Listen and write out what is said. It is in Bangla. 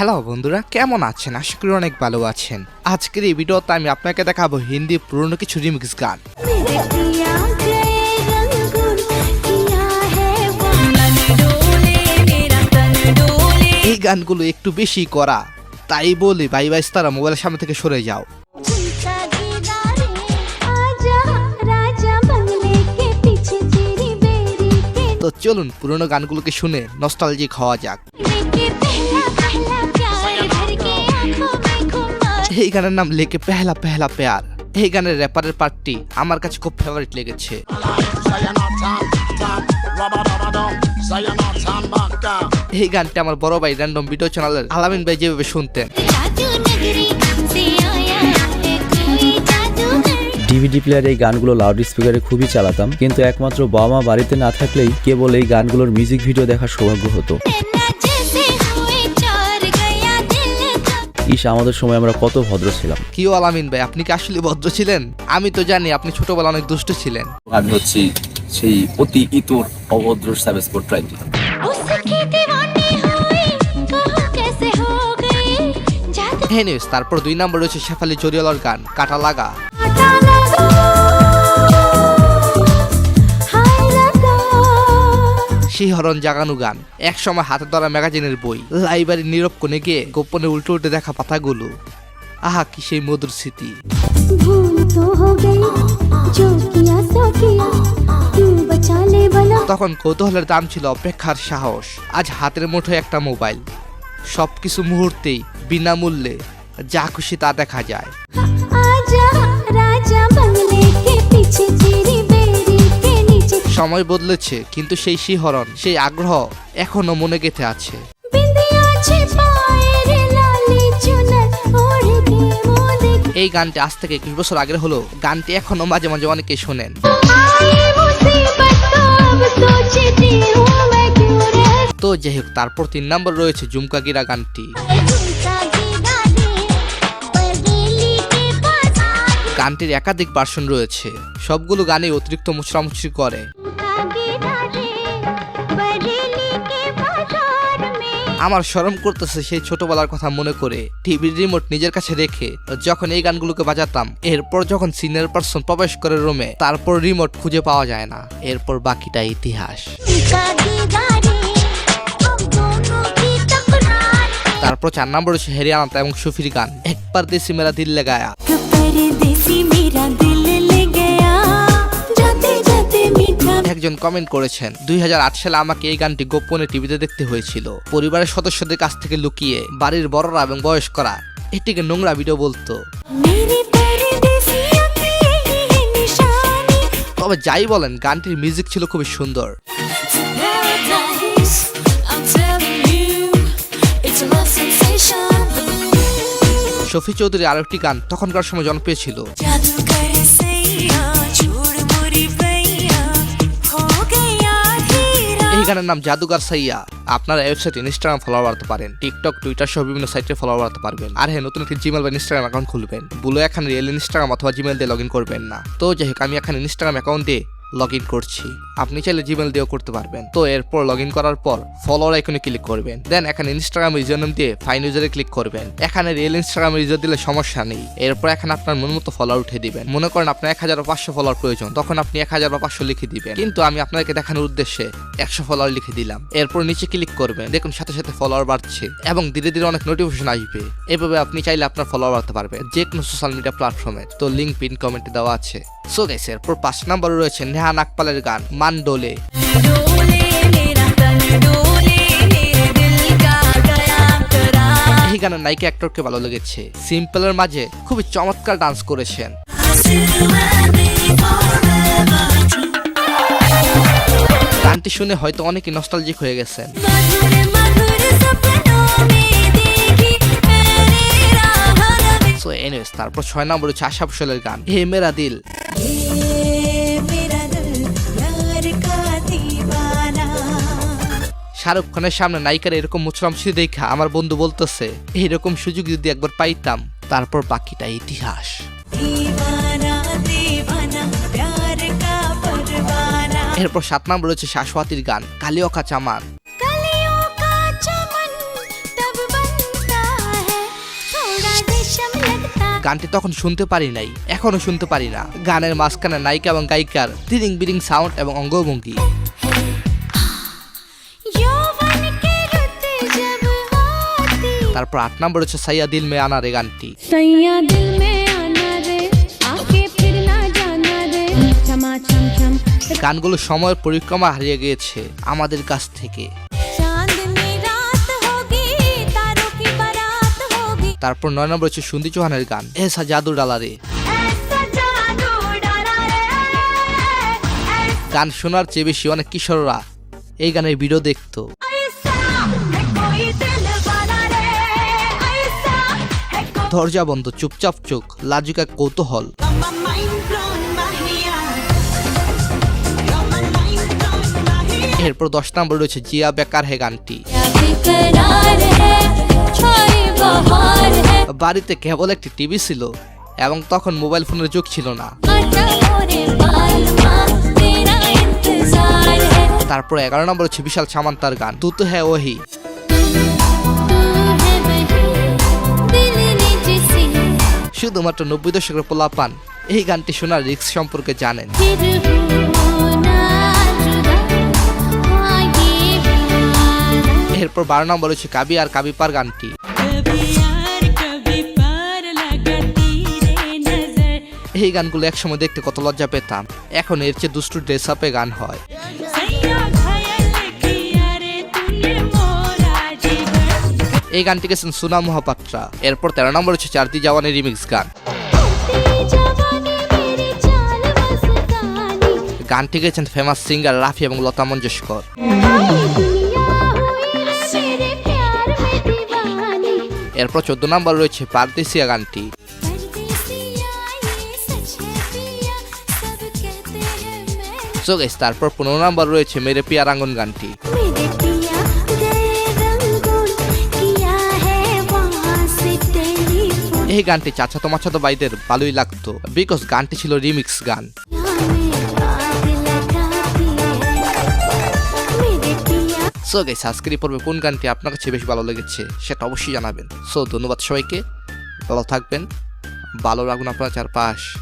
হ্যালো বন্ধুরা, কেমন আছেন? আশা করি অনেক ভালো আছেন। আজকের এই ভিডিওতে আমি আপনাকে দেখাবো হিন্দি পুরনো কিছু রিমিক্স গান। এই গানগুলো একটু বেশি করা, তাই বলি ভাই তারা মোবাইলের সামনে থেকে সরে যাও। তো চলুন পুরনো গানগুলোকে শুনে নস্টালজিক হওয়া যাক। এই গানের নাম লেকে পেহলা পেহলা প্যার। এই গানের র্যাপারের পার্টটি আমার কাছে খুব ফেভারিট লেগেছে। এই গানটি আমার বড় ভাই র্যান্ডম ভিডিও চ্যানেলের আলামিন ভাই যেভাবে শুনতেন। ডিভিডি প্লেয়ারে এই গানগুলো লাউড স্পিকারে খুবই চালাতাম, কিন্তু একমাত্র বাবা মা বাড়িতে না থাকলেই কেবল এই গানগুলোর মিউজিক ভিডিও দেখার সৌভাগ্য হতো। ইস, আমাদের সময় আমরা কত ভদ্র ছিলাম। কি আলামিন ভাই, আপনি কি আসলে ভদ্র ছিলেন? আমি তো জানি আপনি ছোটবেলা অনেক দুষ্ট ছিলেন। আমি হচ্ছি সেই অতি ইতর অভদ্র সাবেস পোর্ট্রাইটি। এনিওয়েজ, তারপর 2 নম্বর রয়েছে শেফালি জরিওয়ালার গান কাটা লাগা। শিহরণ জাগানো গান, এক সময় হাতে ধরা ম্যাগাজিনের বই, লাইব্রেরির নীরব কোণে গিয়ে গোপনে উল্টে উল্টে দেখা পাতাগুলো। আহা কি সেই মধুর স্মৃতি। তখন কৌতূহলের দাম ছিল অপেক্ষার সাহস। আজ হাতের মুঠোয় একটা মোবাইল, সবকিছু মুহূর্তেই বিনামূল্যে যা খুশি তা দেখা যায়। সময় বদলেছে, কিন্তু সেই শিহরণ, সেই আগ্রহ এখনো মনে গেঁথে আছে। এই গানটি আজ থেকে 21 বছর আগের হলো গানটি এখনো মাঝে মাঝে অনেকে শোনেন। তো যাই হোক, তারপর 3 নম্বর রয়েছে ঝুমকা গিরা গানটি। গানটির একাধিক ভার্সন রয়েছে, সবগুলো গানে অতিরিক্ত মুচড়ামুচড়ি করে। আমার শরম করতেছে সেই ছোটবেলার কথা মনে করে। টিভির রিমোট নিজের কাছে রেখে যখন এই গানগুলোকে বাজাতাম, এরপর যখন সিনিয়র পারসন প্রবেশ করে রুমে, তারপর রিমোট খুঁজে পাওয়া যায় না। এরপর বাকিটা ইতিহাস। তারপর 4 নম্বর হচ্ছে হরিয়ানা এবং সুফির গান একবার দেশি মেরা দিল লাগায়া। একজন কমেন্ট করেছেন, 2008 সালে আমাকে এই গানটি গোপনে টিভিতে দেখতে হয়েছিল। পরিবারের সদস্যদের কাছ থেকে লুকিয়ে বাড়ির বড়রা এবং বয়স্করা এটিকে নোংরা ভিডিও বলতো। তবে যাই বলেন, গানটির মিউজিক ছিল খুবই সুন্দর। শফি চৌধুরীর আরেকটি গান তখনকার সময় জনপ্রিয় ছিল। এই গানের নাম জাদুগার সাইয়া। আপনারা ওয়েবসাইট, ইনস্টাগ্রাম ফলো করতে পারেন, টিকটক, টুইটার সহ বিভিন্ন সাইটে ফলো করতে পারবেন। আর হ্যাঁ, নতুন একটি জিমেল বা ইনস্টাগ্রাম অ্যাকাউন্ট খুলবেন। বলে এখানে রিয়েল ইনস্টাগ্রাম অথবা জিমেল দিয়ে লগ ইন করবেন না। তো যাই হোক, আমি এখানে ইনস্টাগ্রাম অ্যাকাউন্ট দিয়ে লগ ইন করছি। আপনি চাইলে জিমেল দিয়েও করতে পারবেন। তো এরপর লগ ইন করার পর ফলোয়ার আইকনে ক্লিক করবেন। দেন এখানে ইনস্টাগ্রাম ইউজার নেম দিয়ে ফাইন ইউজারে ক্লিক করবেন। এখানে রিয়েল ইনস্টাগ্রাম ইউজার দিলে সমস্যা নেই। এরপর এখানে আপনার মন মতো ফলোয়ার উঠে দিবেন। মনে করেন আপনার 1500 ফলোয়ার প্রয়োজন, তখন আপনি 1000 বা 500 লিখে দিবেন। কিন্তু আমি আপনাকে দেখানোর উদ্দেশ্যে 100 ফলোয়ার লিখে দিলাম। এরপর নিচে ক্লিক করবেন, দেখুন সাথে সাথে ফলোয়ার বাড়ছে এবং ধীরে ধীরে অনেক নোটিফিকেশন আসবে। এভাবে আপনি চাইলে আপনার ফলোয়ার বাড়াতে পারবেন যে কোনো সোশ্যাল মিডিয়া প্ল্যাটফর্মে। তো লিঙ্ক পিন কমেন্টে দেওয়া আছে। সো গাইস, এরপর 5 নম্বরে রয়েছে নেহা নাগপালের গান মান ডোলে। এই গানের নায়িকা অ্যাক্টরকে ভালো লেগেছে। সিম্পলের মাঝে খুবই চমৎকার ডান্স করেছেন। গানটি শুনে হয়তো অনেকে নস্টালজিক হয়ে গেছেন। সো এনিওয়েজ, তারপর 6 নম্বর হচ্ছে আশা ভোঁসলের গান হে মেরা দিল। শাহরুখ খানের সামনে নায়িকার এরকম মুচড়ামুচড়ি দেখা আমার বন্ধু বলতেছে, এইরকম সুযোগ যদি একবার পাইতাম। তারপর বাকিটা ইতিহাস। এরপর 7 নম্বর রয়েছে শাশ্বতীর গান কালিও কা চামান। গানটি তখন শুনতে পারি নাই, এখনো শুনতে পারি না। গানের মাঝখানে নায়িকা এবং গায়িকার তিরিং বিরিং সাউন্ড এবং অঙ্গভঙ্গি। তারপর 8 নম্বর হচ্ছে সাইয়া দিল মে আনা রে গানটি। গানগুলো সময়ের পরিক্রমা হারিয়ে গিয়েছে আমাদের কাছ থেকে। তারপর 9 নম্বর হচ্ছে সুন্দি চৌহানের গান এসা জাদু ডালা রে। গান শোনার চেয়ে বেশি অনেক কিশোররা এই গানের ভিডিও দেখতো। দরজা বন্ধ, চুপচাপ চোখ, লাজুকা কৌতূহল। এরপর 10 নম্বর রয়েছে জিয়া বেকার হে গানটি। বাড়িতে কেবল একটি টিভি ছিল এবং তখন মোবাইল ফোনের যুগ ছিল না। তারপর 11 নম্বর হচ্ছে বিশাল সামান্তার গান তু তো হ্যাঁ ওহি। শুধুমাত্র 90 দশকের পোলাপান এই গানটি শোনার রিস্ক সম্পর্কে জানেন। এরপর 12 নম্বর হচ্ছে কাবি আর কাবি পার গানটি। এই গানগুলো একসময় দেখতে কত লজ্জা পেতাম, এখন এর চেয়ে দুষ্টু ড্রেস আপে গান হয়। এই গানটি গেছেন সুনা মহাপাত্রা। এরপর 13 নম্বর হচ্ছে চারদি জওয়ানি রিমিক্স গান। গানটি গেছেন ফেমাস সিঙ্গার রাফি এবং লতা মঞ্গেশকর। এরপর 14 নম্বর রয়েছে পারদেসিয়া গানটি। সো গাইস, তারপর 15 নম্বর রয়েছে মেরে পিয়া রাঙ্গন গানটি। এই গানটি চাচাতো মাচাতো ভাইদের ভালোই লাগতো, বিকজ গানটি ছিল রিমিক্স গান। সো গাইস, আজকের এই পর্বে কোন গানটি আপনার কাছে বেশি ভালো লেগেছে সেটা অবশ্যই জানাবেন। সো ধন্যবাদ সবাইকে, ভালো থাকবেন, ভালো রাখুন আপনার চারপাশ।